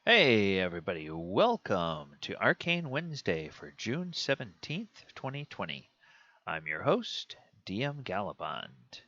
Hey everybody, welcome to Arcane Wednesday for June 17th, 2020. I'm your host, DM Gallibond.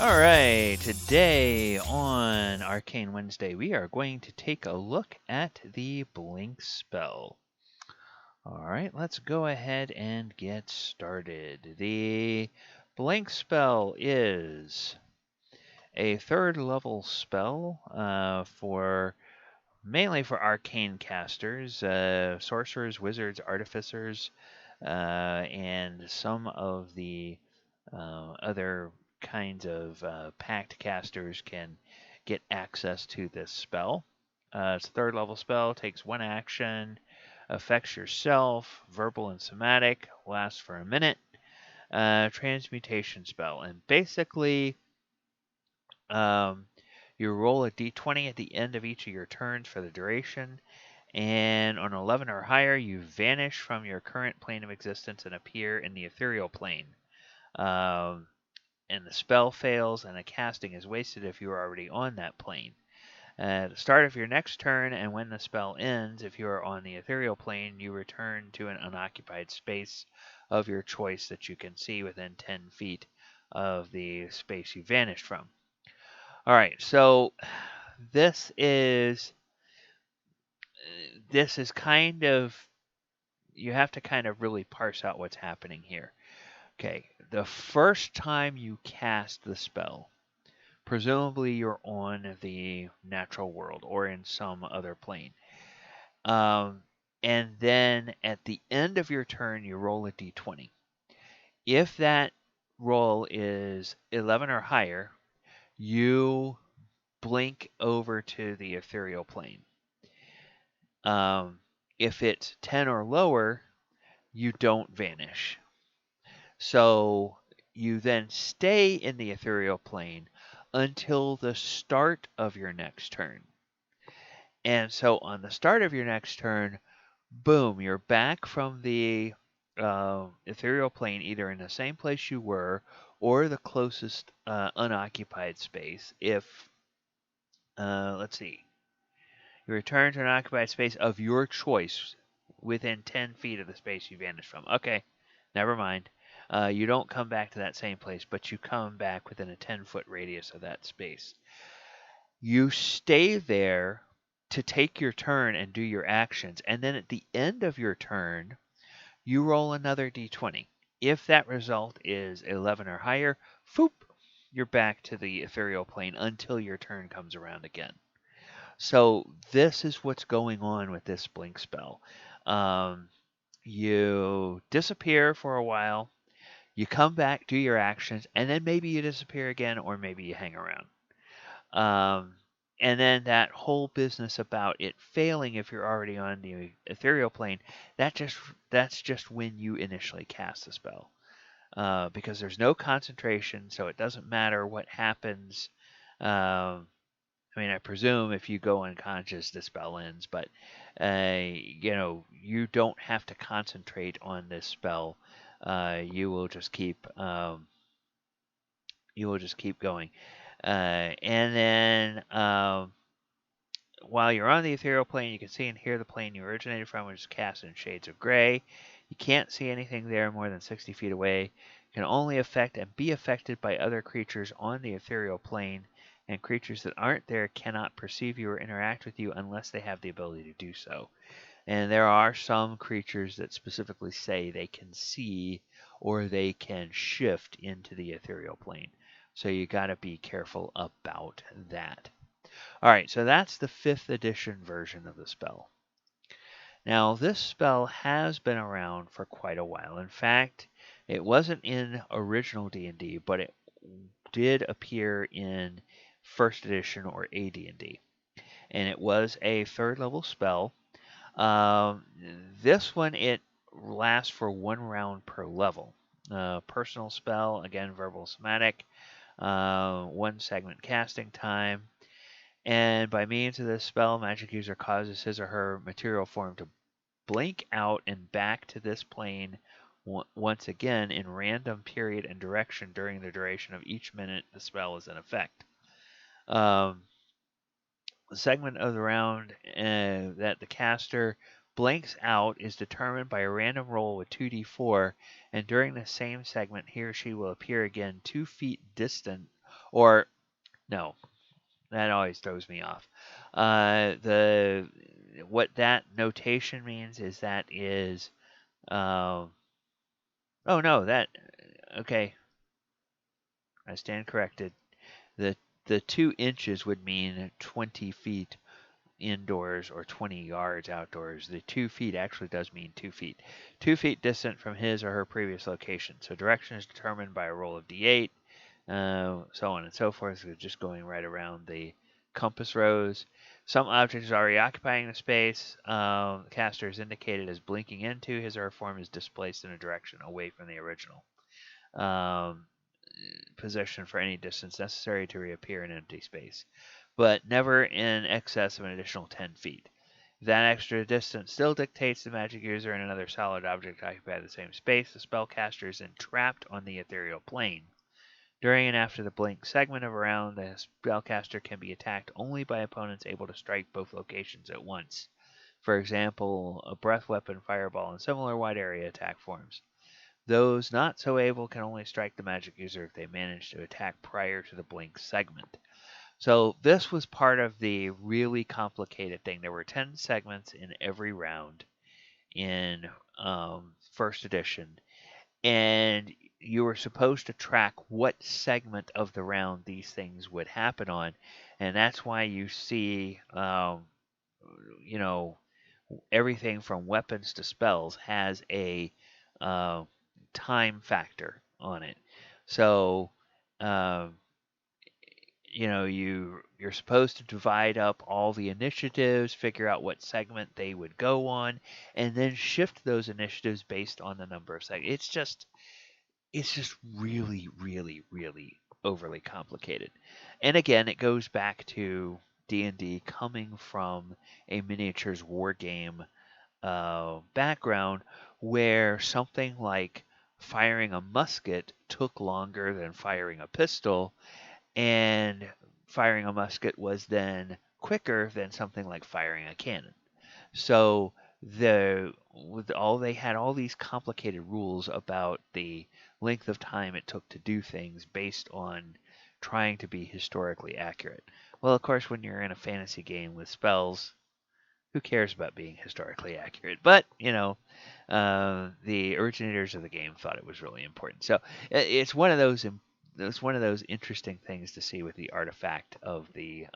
Alright, today on Arcane Wednesday we are going to take a look at the Blink spell. Alright, let's go ahead and get started. The Blink spell is a third level spell mainly for arcane casters, sorcerers, wizards, artificers, and some of the other kinds of pact casters can get access to this spell. It's a third level spell, takes one action, affects yourself, verbal and somatic, lasts for a minute. Transmutation spell, and basically, um, you roll a d20 at the end of each of your turns for the duration, and on 11 or higher, you vanish from your current plane of existence and appear in the ethereal plane. Um, and the spell fails, and the casting is wasted if you are already on that plane. At the start of your next turn, and when the spell ends, if you are on the ethereal plane, you return to an unoccupied space of your choice that you can see within 10 feet of the space you vanished from. All right, so this is kind of, you have to kind of really parse out what's happening here. Okay, the first time you cast the spell, presumably you're on the natural world or in some other plane. And then at the end of your turn, you roll a d20. If that roll is 11 or higher, you blink over to the ethereal plane. If it's 10 or lower, you don't vanish. So you then stay in the ethereal plane until the start of your next turn. And so on the start of your next turn, boom, you're back from the ethereal plane, either in the same place you were or the closest unoccupied space. If, let's see, you return to an occupied space of your choice within 10 feet of the space you vanished from. Okay, never mind. You don't come back to that same place, but you come back within a 10-foot radius of that space. You stay there to take your turn and do your actions, and then at the end of your turn, you roll another d20. If that result is 11 or higher, foop, you're back to the ethereal plane until your turn comes around again. So this is what's going on with this blink spell. You disappear for a while, you come back, do your actions, and then maybe you disappear again, or maybe you hang around. And then that whole business about it failing if you're already on the ethereal plane, that's just when you initially cast the spell. Because there's no concentration, so it doesn't matter what happens. I mean, I presume if you go unconscious, the spell ends, but you don't have to concentrate on this spell. You will just keep going. And then while you're on the ethereal plane, you can see and hear the plane you originated from, which is cast in shades of gray. You can't see anything there more than 60 feet away. You can only affect and be affected by other creatures on the ethereal plane, and creatures that aren't there cannot perceive you or interact with you unless they have the ability to do so. And there are some creatures that specifically say they can see or they can shift into the ethereal plane. So you got to be careful about that. All right, so that's the 5th edition version of the spell. Now, this spell has been around for quite a while. In fact, it wasn't in original D&D, but it did appear in 1st edition or AD&D. And it was a 3rd level spell. This one, it lasts for 1 round per level. Personal spell, again, verbal somatic. 1 segment casting time. And by means of this spell, magic user causes his or her material form to blink out and back to this plane once again in random period and direction during the duration of each minute the spell is in effect. The segment of the round that the caster blanks out is determined by a random roll with 2d4, and during the same segment, he or she will appear again 2 feet distant, or no, that always throws me off. The what that notation means is that is, oh no, that okay, I stand corrected. The the 2 inches would mean 20 feet indoors or 20 yards outdoors. The 2 feet actually does mean 2 feet. 2 feet distant from his or her previous location. So direction is determined by a roll of d8, so on and so forth. So just going right around the compass rose. Some object is already occupying the space. The caster is indicated as blinking into. His or her form is displaced in a direction away from the original position for any distance necessary to reappear in empty space, but never in excess of an additional 10 feet. That extra distance still dictates the magic user and another solid object occupy the same space. The spellcaster is entrapped on the ethereal plane. During and after the blink segment of a round, the spellcaster can be attacked only by opponents able to strike both locations at once. For example, a breath weapon, fireball, and similar wide area attack forms. Those not so able can only strike the magic user if they manage to attack prior to the blink segment. So this was part of the really complicated thing. There were 10 segments in every round in first edition, and you were supposed to track what segment of the round these things would happen on, and that's why you see, you know, everything from weapons to spells has a uh, time factor on it. So, um, you're supposed to divide up all the initiatives, figure out what segment they would go on, and then shift those initiatives based on the number of segments. It's just really, really, really overly complicated. And again, it goes back to D&D coming from a miniatures war game background where something like firing a musket took longer than firing a pistol, and firing a musket was then quicker than something like firing a cannon. So they had all these complicated rules about the length of time it took to do things based on trying to be historically accurate. Well, of course, when you're in a fantasy game with spells, who cares about being historically accurate? But the originators of the game thought it was really important. So it's one of those. It's one of those interesting things to see with the artifact of the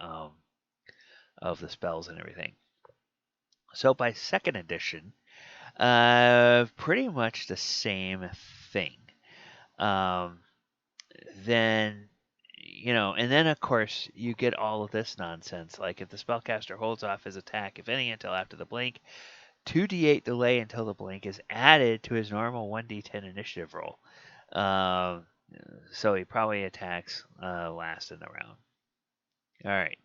spells and everything. So by second edition, pretty much the same thing. Um, then and then of course you get all of this nonsense. Like if the spellcaster holds off his attack, if any, until after the blink, 2d8 delay until the blink is added to his normal 1d10 initiative roll. So he probably attacks last in the round. All right.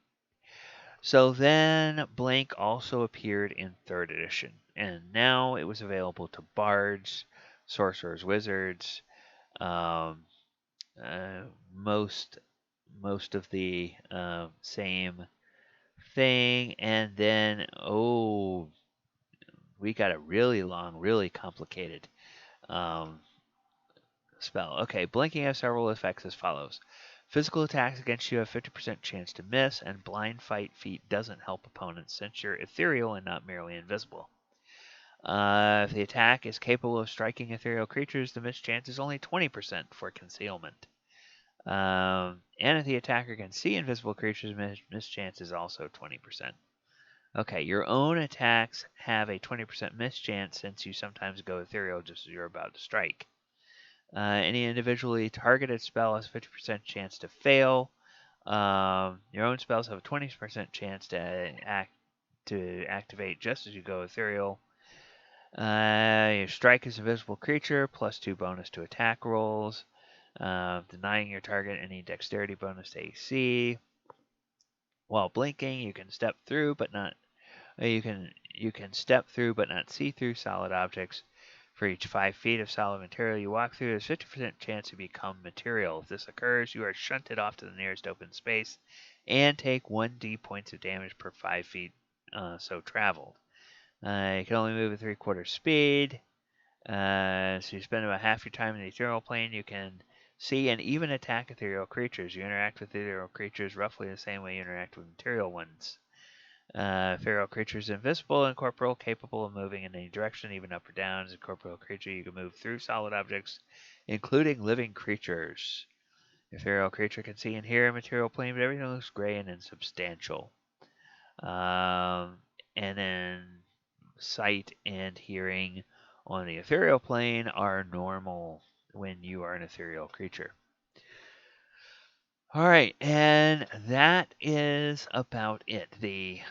So then Blink also appeared in 3rd edition, and now it was available to bards, sorcerers, wizards, um, most of the same thing, and then we got a really long, really complicated um, spell. Okay, blinking has several effects as follows. Physical attacks against you have 50% chance to miss, and blind fight feat doesn't help opponents since you're ethereal and not merely invisible. If the attack is capable of striking ethereal creatures, the miss chance is only 20% for concealment. And if the attacker can see invisible creatures, miss chance is also 20%. Okay, your own attacks have a 20% miss chance since you sometimes go ethereal just as you're about to strike. Any individually targeted spell has a 50% chance to fail. Your own spells have a 20% chance to activate just as you go ethereal. Your strike is a visible creature, plus 2 bonus to attack rolls. Denying your target any dexterity bonus to AC. While blinking, you can step through, but not you can step through, but not see through solid objects. For each 5 feet of solid material you walk through, there's 50% chance to become material. If this occurs, you are shunted off to the nearest open space and take 1d points of damage per 5 feet so traveled. You can only move at 3/4 speed. So you spend about half your time in the ethereal plane. You can see and even attack ethereal creatures. You interact with ethereal creatures roughly the same way you interact with material ones. Ethereal creatures invisible and corporeal, capable of moving in any direction, even up or down. As a corporeal creature, you can move through solid objects, including living creatures. Ethereal creature can see and hear a material plane, but everything looks gray and insubstantial. And then sight and hearing on the ethereal plane are normal when you are an ethereal creature. All right, and that is about it. There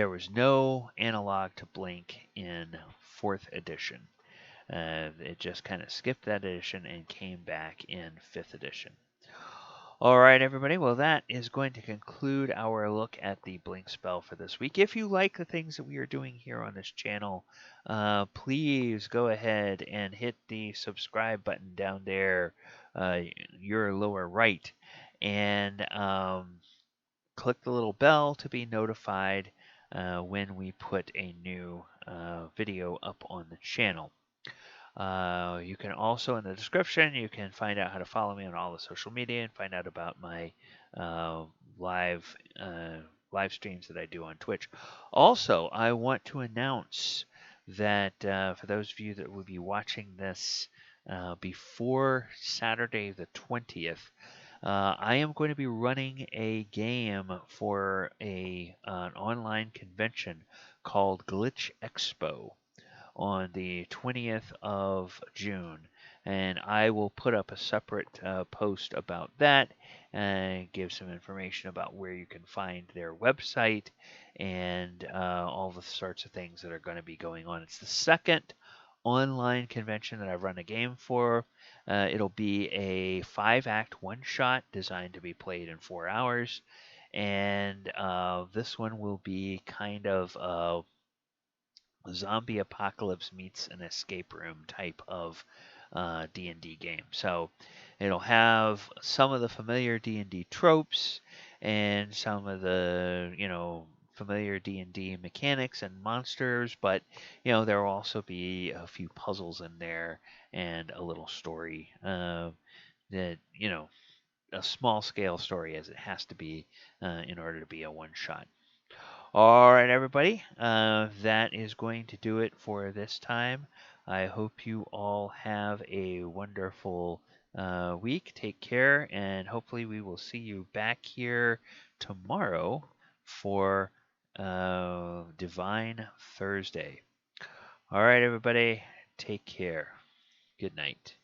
was no analog to Blink in 4th edition. It just kind of skipped that edition and came back in 5th edition. All right, everybody. Well, that is going to conclude our look at the Blink spell for this week. If you like the things that we are doing here on this channel, please go ahead and hit the subscribe button down there, your lower right, and click the little bell to be notified when we put a new video up on the channel. You can also, in the description, you can find out how to follow me on all the social media and find out about my live streams that I do on Twitch. Also, I want to announce that for those of you that will be watching this before Saturday the 20th, I am going to be running a game for an online convention called Glitch Expo on the 20th of June. And I will put up a separate post about that and give some information about where you can find their website and all the sorts of things that are going to be going on. It's the second online convention that I've run a game for. It'll be a 5-act one-shot designed to be played in 4 hours. And this one will be kind of zombie apocalypse meets an escape room type of D&D game. So it'll have some of the familiar D&D tropes and some of the, familiar D&D mechanics and monsters, but, there will also be a few puzzles in there and a little story that, a small scale story as it has to be in order to be a one shot. All right, everybody. That is going to do it for this time. I hope you all have a wonderful week. Take care, and hopefully we will see you back here tomorrow for Divine Thursday. All right, everybody. Take care. Good night.